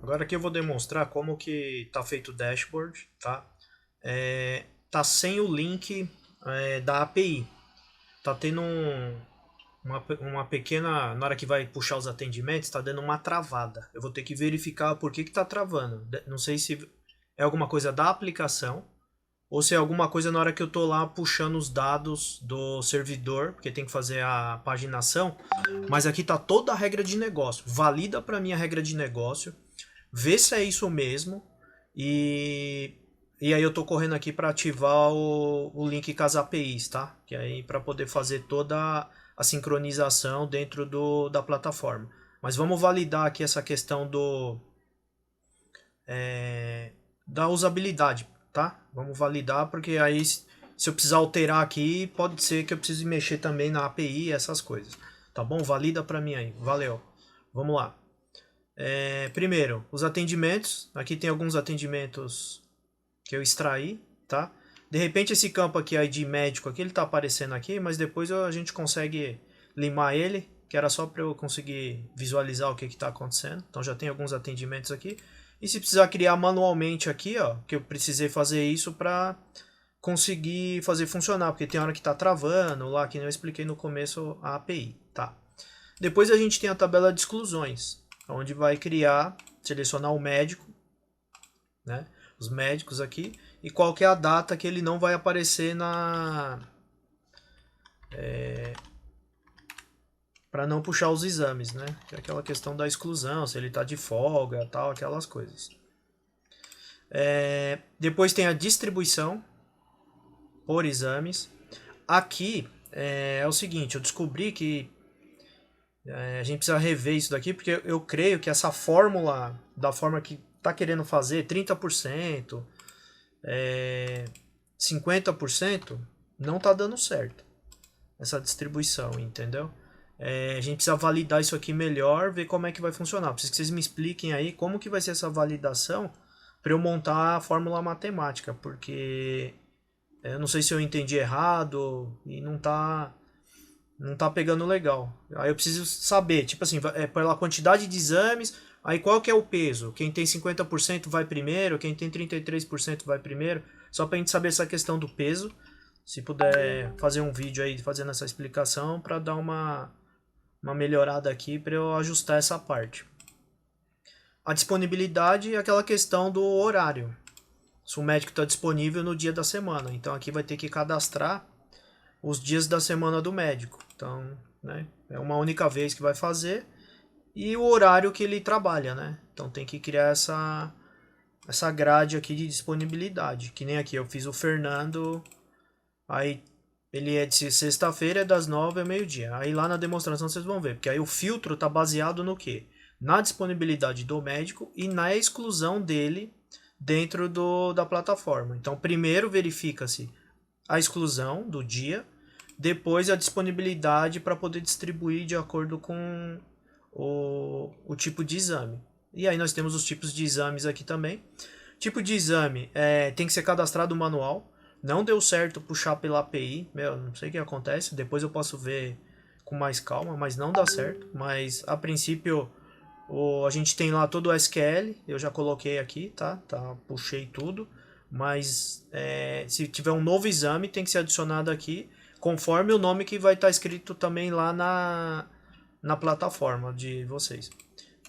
Agora aqui eu vou demonstrar como que tá feito o dashboard, tá? Tá sem o link da API. Tá tendo uma pequena... Na hora que vai puxar os atendimentos, tá dando uma travada. Eu vou ter que verificar por que tá travando. Não sei se é alguma coisa da aplicação ou se é alguma coisa na hora que eu tô lá puxando os dados do servidor, porque tem que fazer a paginação. Mas aqui tá toda a regra de negócio. Valida para mim a regra de negócio. Vê se é isso mesmo. E, e aí eu tô correndo aqui para ativar o link com as APIs, tá? Que aí para poder fazer toda a sincronização dentro da plataforma. Mas vamos validar aqui essa questão da usabilidade, tá? Vamos validar porque aí se eu precisar alterar aqui, pode ser que eu precise mexer também na API e essas coisas. Tá bom? Valida para mim aí. Valeu. Vamos lá. Primeiro, os atendimentos. Aqui tem alguns atendimentos que eu extraí, tá? De repente esse campo aqui, ID médico, aqui ele tá aparecendo aqui, mas depois a gente consegue limar ele, que era só para eu conseguir visualizar o que está acontecendo. Então já tem alguns atendimentos aqui. E se precisar criar manualmente aqui, ó, que eu precisei fazer isso para conseguir fazer funcionar, porque tem hora que está travando lá, que eu expliquei no começo a API, tá? Depois a gente tem a tabela de exclusões, onde vai criar, selecionar o médico, né? Os médicos aqui, e qual que é a data que ele não vai aparecer para não puxar os exames, né? Que é aquela questão da exclusão, se ele está de folga, tal, aquelas coisas. Depois tem a distribuição por exames. Aqui é o seguinte, eu descobri que a gente precisa rever isso daqui, porque eu creio que essa fórmula, da forma que está querendo fazer, 30%, 50%, não está dando certo essa distribuição, entendeu? A gente precisa validar isso aqui melhor, ver como é que vai funcionar. Preciso que vocês me expliquem aí como que vai ser essa validação para eu montar a fórmula matemática, porque eu não sei se eu entendi errado e não tá pegando legal. Aí eu preciso saber, tipo assim, pela quantidade de exames, aí qual que é o peso? Quem tem 50% vai primeiro, quem tem 33% vai primeiro, só pra gente saber essa questão do peso. Se puder fazer um vídeo aí fazendo essa explicação para dar uma melhorada aqui para eu ajustar essa parte. A disponibilidade é aquela questão do horário. Se o médico está disponível no dia da semana. Então aqui vai ter que cadastrar os dias da semana do médico. Então, né, é uma única vez que vai fazer e o horário que ele trabalha, né? Então tem que criar essa grade aqui de disponibilidade. Que nem aqui, eu fiz o Fernando, aí ele é de sexta-feira, é das 9 ao meio-dia. Aí lá na demonstração vocês vão ver, porque aí o filtro está baseado no quê? Na disponibilidade do médico e na exclusão dele dentro da plataforma. Então primeiro verifica-se a exclusão do dia, depois a disponibilidade para poder distribuir de acordo com o tipo de exame. E aí nós temos os tipos de exames aqui também. Tipo de exame tem que ser cadastrado manual. Não deu certo puxar pela API. Meu, não sei o que acontece. Depois eu posso ver com mais calma, mas não dá certo. Mas a princípio a gente tem lá todo o SQL. Eu já coloquei aqui, tá? Puxei tudo. Mas se tiver um novo exame, tem que ser adicionado aqui, conforme o nome que vai estar escrito também lá na plataforma de vocês.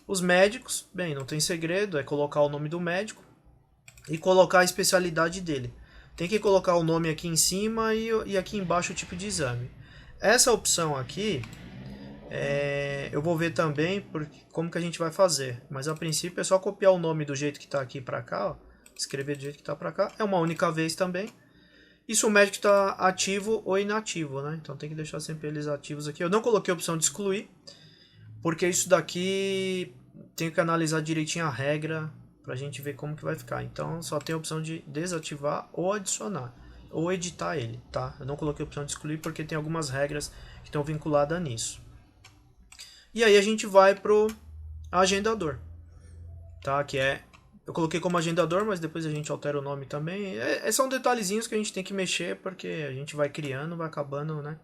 Os médicos, bem, não tem segredo, é colocar o nome do médico e colocar a especialidade dele. Tem que colocar o nome aqui em cima e aqui embaixo o tipo de exame. Essa opção aqui, eu vou ver também como que a gente vai fazer. Mas a princípio é só copiar o nome do jeito que está aqui para cá, ó, escrever do jeito que está para cá. É uma única vez também. Isso o médico está ativo ou inativo, né? Então tem que deixar sempre eles ativos aqui. Eu não coloquei a opção de excluir, porque isso daqui tem que analisar direitinho a regra para a gente ver como que vai ficar. Então só tem a opção de desativar ou adicionar, ou editar ele, tá? Eu não coloquei a opção de excluir porque tem algumas regras que estão vinculadas nisso. E aí a gente vai pro agendador, tá? Eu coloquei como agendador, mas depois a gente altera o nome também. São detalhezinhos que a gente tem que mexer, porque a gente vai criando, vai acabando, né?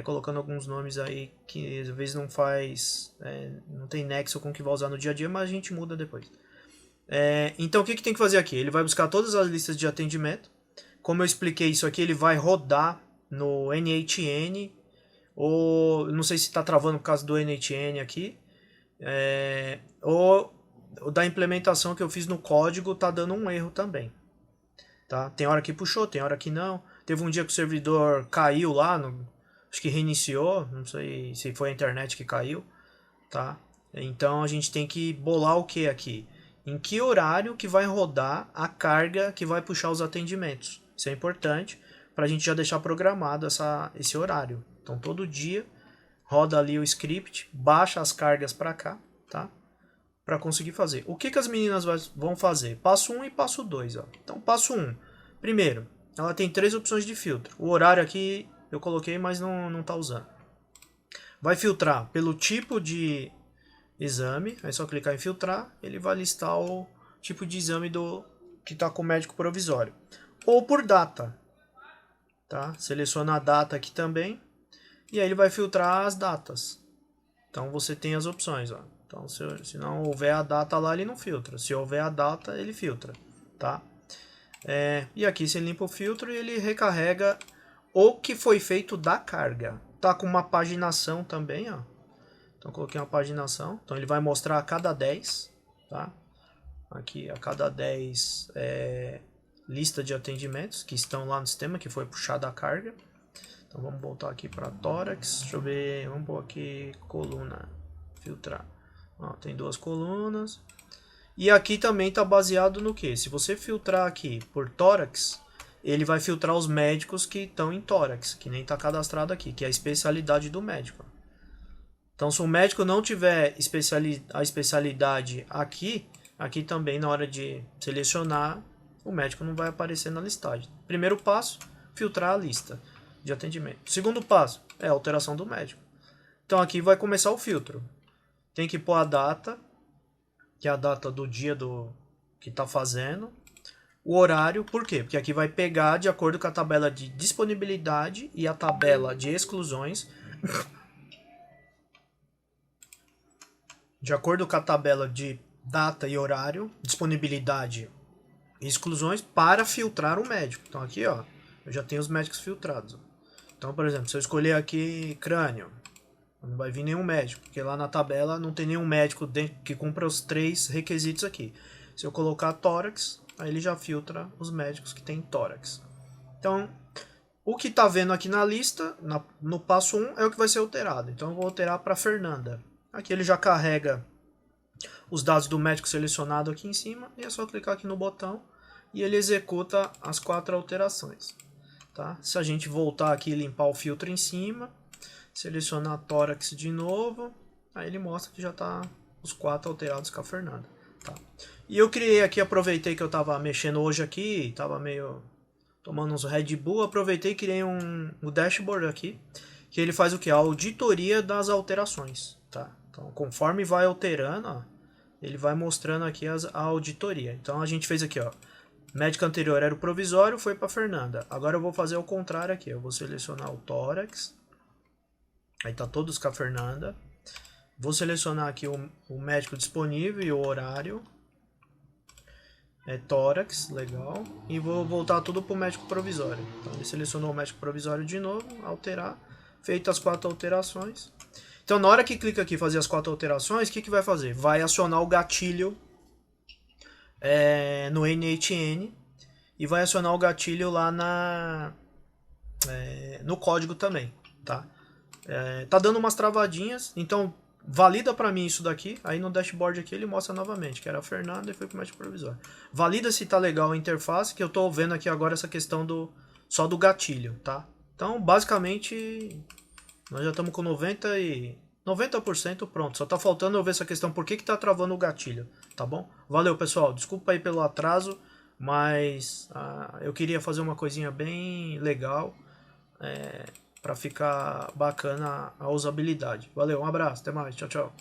colocando alguns nomes aí que às vezes não faz, não tem nexo com o que vai usar no dia a dia, mas a gente muda depois. Então o que tem que fazer aqui? Ele vai buscar todas as listas de atendimento. Como eu expliquei isso aqui, ele vai rodar no NHN, ou não sei se está travando por causa do NHN aqui, ou da implementação que eu fiz no código tá dando um erro também. Tá? Tem hora que puxou, tem hora que não. Teve um dia que o servidor caiu lá, acho que reiniciou, não sei se foi a internet que caiu. Tá? Então a gente tem que bolar o que aqui? Em que horário que vai rodar a carga que vai puxar os atendimentos. Isso é importante para a gente já deixar programado esse horário. Então todo dia roda ali o script, baixa as cargas para cá, tá? Para conseguir fazer. O que as meninas vão fazer? Passo 1 e passo 2. Ó. Então passo 1. Primeiro, ela tem 3 opções de filtro. O horário aqui eu coloquei, mas não está usando. Vai filtrar pelo tipo de exame, é só clicar em filtrar, ele vai listar o tipo de exame que está com o médico provisório. Ou por data, tá? Seleciona a data aqui também, e aí ele vai filtrar as datas. Então você tem as opções, ó. Então se não houver a data lá, ele não filtra. Se houver a data, ele filtra, tá? E aqui você limpa o filtro e ele recarrega o que foi feito da carga. Tá com uma paginação também, ó. Então coloquei uma paginação. Então ele vai mostrar a cada 10, tá? Aqui a cada 10 lista de atendimentos que estão lá no sistema, que foi puxada a carga. Então vamos voltar aqui para tórax. Deixa eu ver, vamos pôr aqui coluna, filtrar. Ó, tem 2 colunas. E aqui também está baseado no que? Se você filtrar aqui por tórax, ele vai filtrar os médicos que estão em tórax, que nem está cadastrado aqui, que é a especialidade do médico. Então, se o médico não tiver a especialidade aqui também na hora de selecionar, o médico não vai aparecer na listagem. Primeiro passo, filtrar a lista de atendimento. Segundo passo, é a alteração do médico. Então, aqui vai começar o filtro. Tem que pôr a data, que é a data do dia que está fazendo. O horário, por quê? Porque aqui vai pegar de acordo com a tabela de disponibilidade e a tabela de exclusões. De acordo com a tabela de data e horário, disponibilidade e exclusões para filtrar o médico. Então aqui, ó, eu já tenho os médicos filtrados. Então, por exemplo, se eu escolher aqui crânio, não vai vir nenhum médico, porque lá na tabela não tem nenhum médico que cumpra os 3 requisitos aqui. Se eu colocar tórax, aí ele já filtra os médicos que tem tórax. Então, o que está vendo aqui na lista, no passo 1, é o que vai ser alterado. Então eu vou alterar para Fernanda. Aqui ele já carrega os dados do médico selecionado aqui em cima, e é só clicar aqui no botão e ele executa as 4 alterações. Tá? Se a gente voltar aqui e limpar o filtro em cima, selecionar tórax de novo, aí ele mostra que já está os 4 alterados com a Fernanda. Tá? E eu criei aqui, aproveitei que eu estava mexendo hoje aqui, estava meio tomando uns Red Bull, aproveitei e criei um dashboard aqui, que ele faz o que? A auditoria das alterações. Tá? Então, conforme vai alterando, ó, ele vai mostrando aqui a auditoria. Então a gente fez aqui, ó. Médico anterior era o provisório, foi para Fernanda. Agora eu vou fazer o contrário aqui. Eu vou selecionar o tórax. Aí tá todos com a Fernanda. Vou selecionar aqui o médico disponível e o horário. Tórax, legal. E vou voltar tudo pro médico provisório. Então ele selecionou o médico provisório de novo, alterar. Feitas as 4 alterações. Então na hora que clica aqui fazer as 4 alterações, o que vai fazer? Vai acionar o gatilho no NHN e vai acionar o gatilho lá no código também, tá? Tá dando umas travadinhas, então valida para mim isso daqui, aí no dashboard aqui ele mostra novamente, que era a Fernanda e foi pro médico provisório. Valida se tá legal a interface, que eu tô vendo aqui agora essa questão só do gatilho, tá? Então basicamente nós já estamos com 90% pronto. Só tá faltando eu ver essa questão, por que tá travando o gatilho, tá bom? Valeu, pessoal. Desculpa aí pelo atraso, mas eu queria fazer uma coisinha bem legal para ficar bacana a usabilidade. Valeu, um abraço, até mais, tchau, tchau.